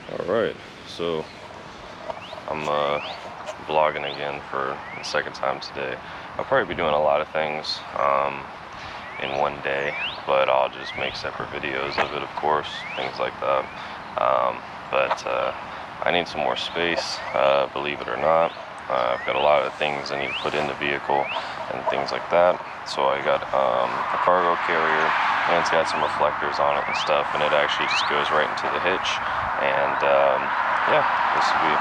Alright, so I'm vlogging again for the second time today. I'll probably be doing a lot of things in one day, but I'll just make separate videos of it, of course, things like that. But I need some more space, believe it or not. I've got a lot of things I need to put in the vehicle and things like that. So I got a cargo carrier, and it's got some reflectors on it and stuff, and it actually just goes right into the hitch. And yeah, this would be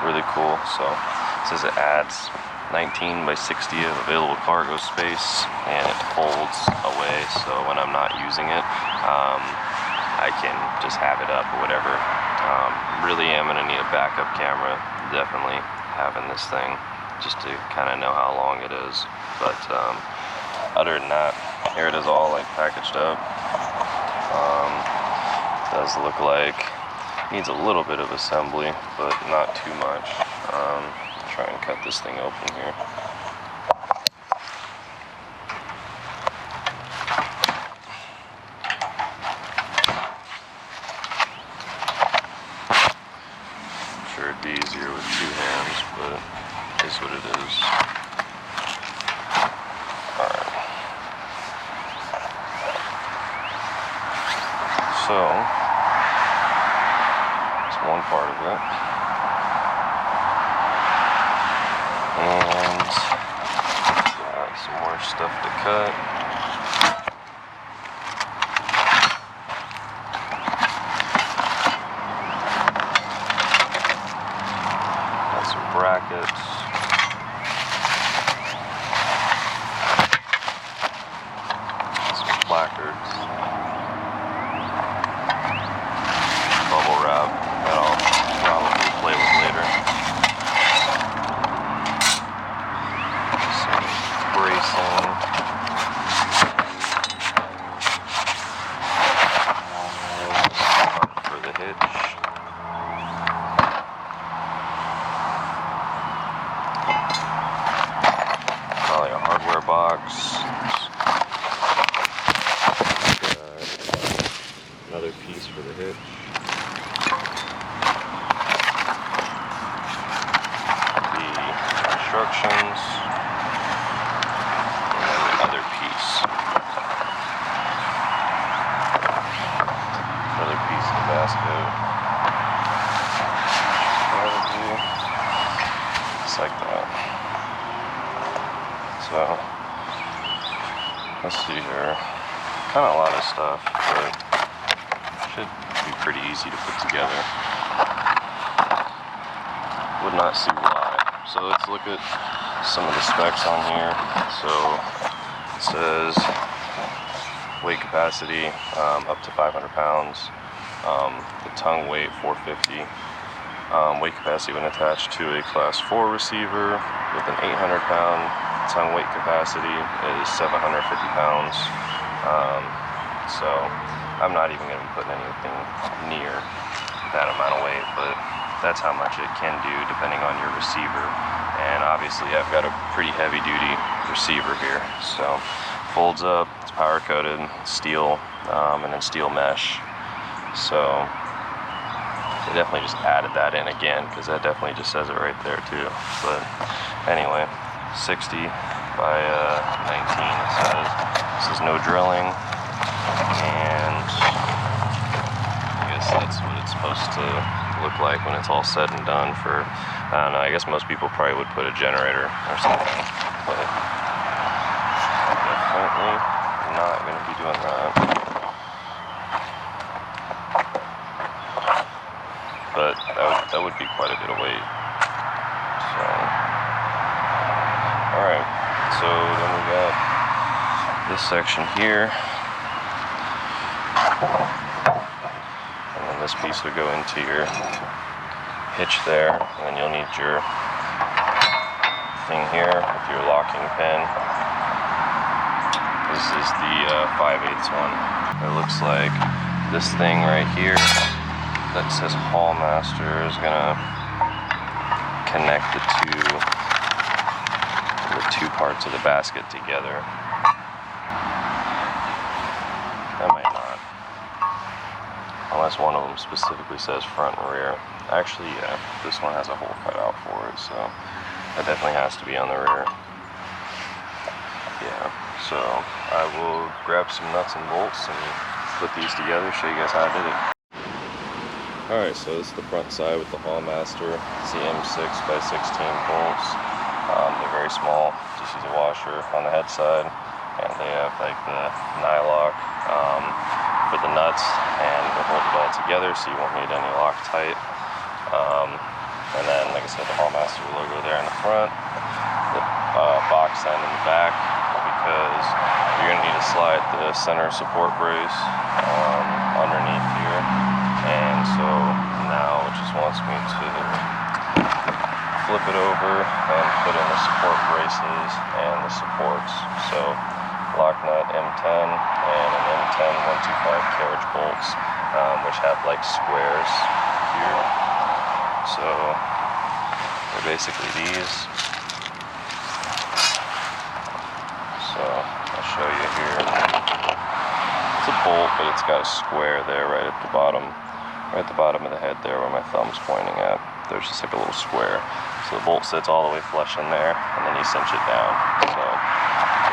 really cool. So it says it adds 19 by 60 of available cargo space, and it folds away, so when I'm not using it, I can just have it up or whatever. Really am going to need a backup camera, definitely having this thing, just to kind of know how long it is. But other than that, here it is all like packaged up. Does look like needs a little bit of assembly, but not too much. Try and cut this thing open here. I'm sure it'd be easier with two hands, but it is what it is. Alright. So, that's one part of it. And got some more stuff to cut. Got some brackets. Some placards. Bubble wrap that I'll probably play with later. Some bracing. For the hitch. Probably a hardware box. Another piece for the hitch. Instructions, and then the other piece. Another piece of the basket. Just like that. So, let's see here. Kind of a lot of stuff, but should be pretty easy to put together. Would not see why. So let's look at some of the specs on here. So it says weight capacity up to 500 pounds. The tongue weight 450. Weight capacity when attached to a class 4 receiver with an 800 pound tongue weight capacity is 750 pounds. So I'm not even going to be putting anything near that amount of weight, but that's how much it can do depending on your receiver. And obviously I've got a pretty heavy duty receiver here. So folds up, it's power coated, steel, and then steel mesh. So they definitely just added that in again, because that definitely just says it right there too. But anyway, 60 by 19 it says. This is no drilling, and I guess that's what it's supposed to look like when it's all said and done. For, I don't know, I guess most people probably would put a generator or something, but definitely not going to be doing that. But that would be quite a bit of weight. So, alright, so then we got this section here, and then this piece would go into your hitch there, and then you'll need your thing here with your locking pin. This is the 5/8 one. It looks like this thing right here that says Hallmaster is gonna connect the two parts of the basket together. That might not. I'll unless one of them specifically says front and rear. Actually, yeah, this one has a hole cut out for it, so that definitely has to be on the rear. Yeah, so I will grab some nuts and bolts and put these together, show you guys how I did it. Alright, so this is the front side with the Hallmaster. It's the M6 by 16 bolts. They're very small, just use a washer on the head side. And they have like the nylock for the nuts, and will hold it all together so you won't need any Loctite. And then, like I said, the Hallmaster logo there in the front, the box end in the back, because you're going to need to slide the center support brace underneath here. And so now it just wants me to flip it over and put in the support braces and the supports. So lock nut M10 and an M10 125 carriage bolts, which have like squares here. So they're basically these. So I'll show you here. It's a bolt, but it's got a square there right at the bottom. Right at the bottom of the head there where my thumb's pointing at. There's just like a little square. So the bolt sits all the way flush in there, and then you cinch it down. So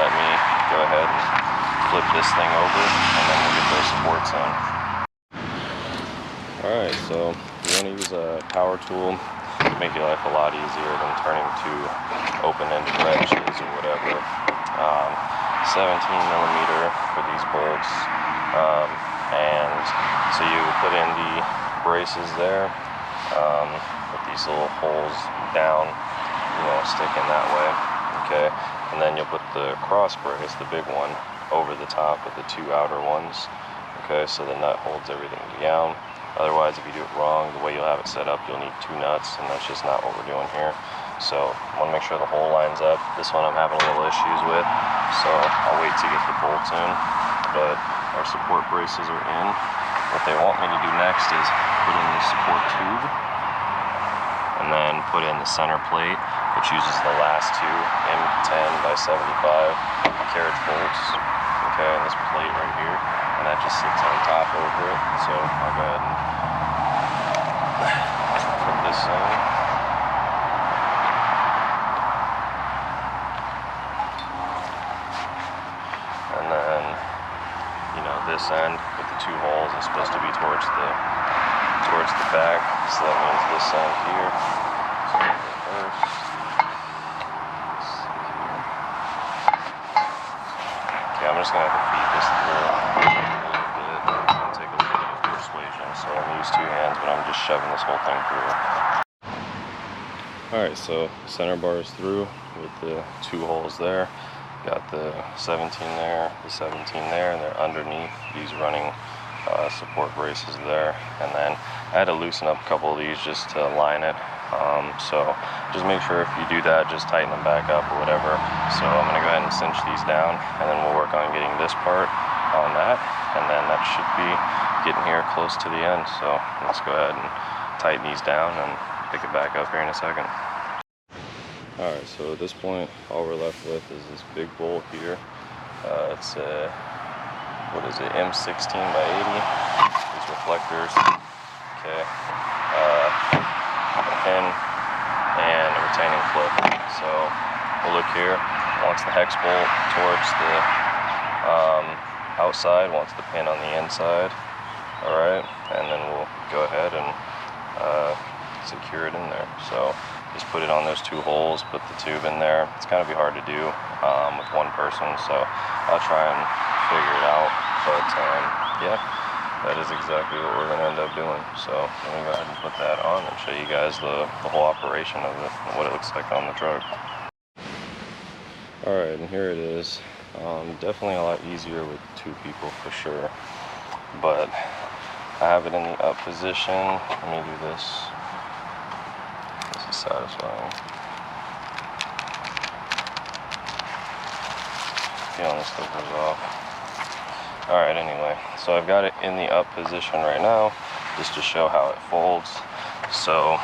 let me go ahead and flip this thing over, and then we'll get those supports in. Alright, so you want to use a power tool to make your life a lot easier than turning to open-ended wrenches or whatever. 17mm for these bolts. And so you put in the braces there, with these little holes down, stick in that way, okay? And then you'll put the cross brace, the big one, over the top of the two outer ones, okay? So the nut holds everything down. Otherwise, if you do it wrong, the way you'll have it set up, you'll need two nuts, and that's just not what we're doing here. So I want to make sure the hole lines up. This one I'm having a little issues with, so I'll wait to get the bolts in, but our support braces are in. What they want me to do next is put in the support tube, and then put in the center plate, which uses the last two M10 by 75 carriage bolts, okay, and this plate right here, and that just sits on top over it. So I'll go ahead and put this in. And then, this end with the two holes is supposed to be towards the back, so that means this end here. So first, okay, I'm just gonna have to feed this through a little bit. It's gonna take a little bit of persuasion, so I'm gonna use two hands, but I'm just shoving this whole thing through. Alright, so center bar is through with the two holes there. Got the 17 there, the 17 there, and they're underneath these running support braces there. And then I had to loosen up a couple of these just to align it. So just make sure if you do that, just tighten them back up or whatever. So I'm going to go ahead and cinch these down, and then we'll work on getting this part on that. And then that should be getting here close to the end. So let's go ahead and tighten these down and pick it back up here in a second. Alright, so at this point, all we're left with is this big bolt here. It's a, M16 by 80. These reflectors, okay. A pin and a retaining clip. So we'll look here. Wants the hex bolt towards the outside, wants the pin on the inside. Alright, and then we'll go ahead and secure it in there. So just put it on those two holes, put the tube in there. It's gonna be hard to do with one person, so I'll try and figure it out. But yeah, that is exactly what we're gonna end up doing. So let me go ahead and put that on and show you guys the whole operation of it and what it looks like on the truck. Alright, and here it is. Definitely a lot easier with two people for sure, but I have it in the up position. Let me do this. This is satisfying. Feeling the slippers off. Alright, anyway, so I've got it in the up position right now, just to show how it folds. So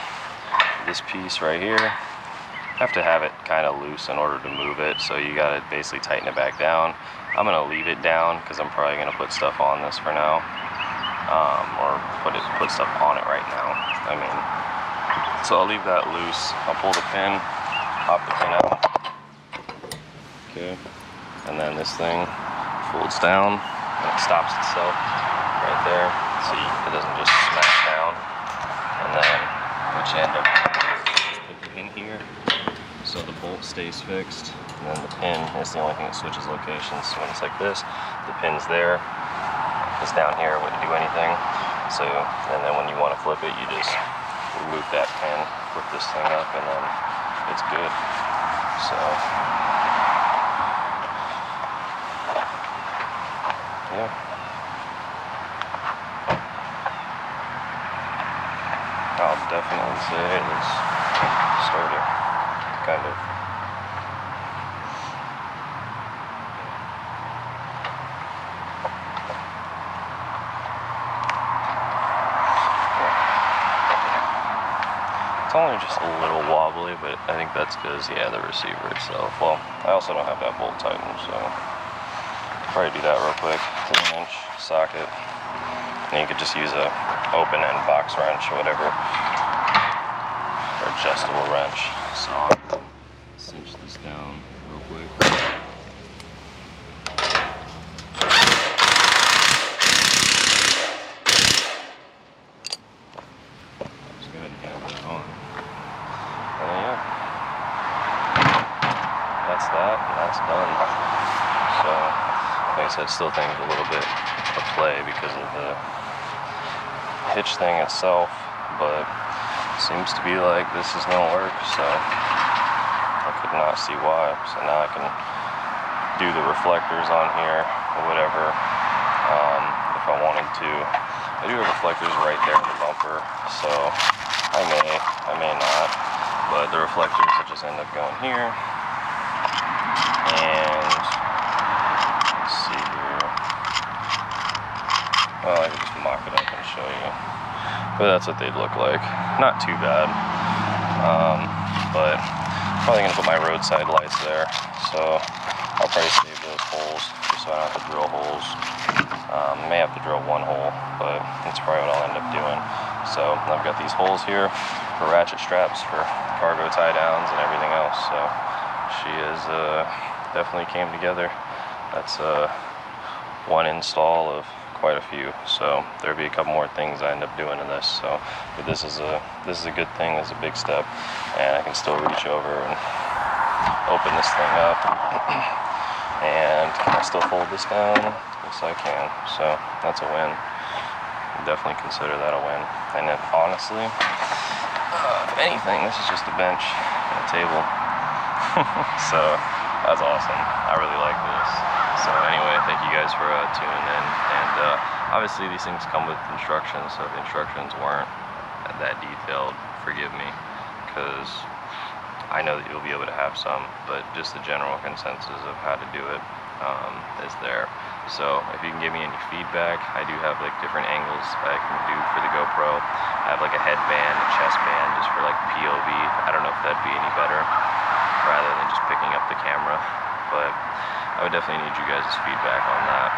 this piece right here, I have to have it kind of loose in order to move it, so you gotta basically tighten it back down. I'm gonna leave it down because I'm probably gonna put stuff on this for now. or put stuff on it right now. I mean, so I'll leave that loose. I'll pull the pin, pop the pin out. Okay, and then this thing folds down and it stops itself right there. See, it doesn't just smash down. And then what you end up doing is put the pin here, so the bolt stays fixed. And then the pin is the only thing that switches locations. So when it's like this, the pin's there. It's down here, it wouldn't do anything. So, and then when you want to flip it, you just remove that pin, flip this thing up, and then it's good. So, yeah. I'll definitely say it is sturdy, kind of. It's only just a little wobbly, but I think that's because, yeah, the receiver itself. Well, I also don't have that bolt tightened, so probably do that real quick. 3-inch socket. And you could just use a open end box wrench or whatever, or adjustable wrench. So I'll cinch this down real quick. Just go ahead and hammer that on. And then, yeah, that's that, and that's done. So, like I said, still think a little bit of play because of the hitch thing itself, but it seems to be like this is gonna work, so I could not see why. So now I can do the reflectors on here or whatever, if I wanted to. I do have reflectors right there in the bumper, so I may not, but the reflectors will just end up going here. And let's see here. Well, I can just mock it up and show you. But that's what they'd look like. Not too bad. But probably gonna put my roadside lights there. So I'll probably save those holes just so I don't have to drill holes. May have to drill one hole, but that's probably what I'll end up doing. So I've got these holes here for ratchet straps for cargo tie downs and everything else. So she is definitely came together. That's one install of quite a few, so there'll be a couple more things I end up doing in this. So, but this is a good thing. This is a big step, and I can still reach over and open this thing up, and I still fold this down. Yes, I can. So that's a win. Definitely consider that a win. And then honestly, if anything, this is just a bench and a table. So that's awesome. I really like this. So anyway, thank you guys for tuning in. And obviously these things come with instructions, so if the instructions weren't that detailed, forgive me, because I know that you'll be able to have some, but just the general consensus of how to do it is there. So if you can give me any feedback, I do have like different angles I can do for the GoPro. I have like a headband, a chest band, just for like POV. I don't know if that'd be any better rather than just picking up the camera, but I would definitely need you guys' feedback on that.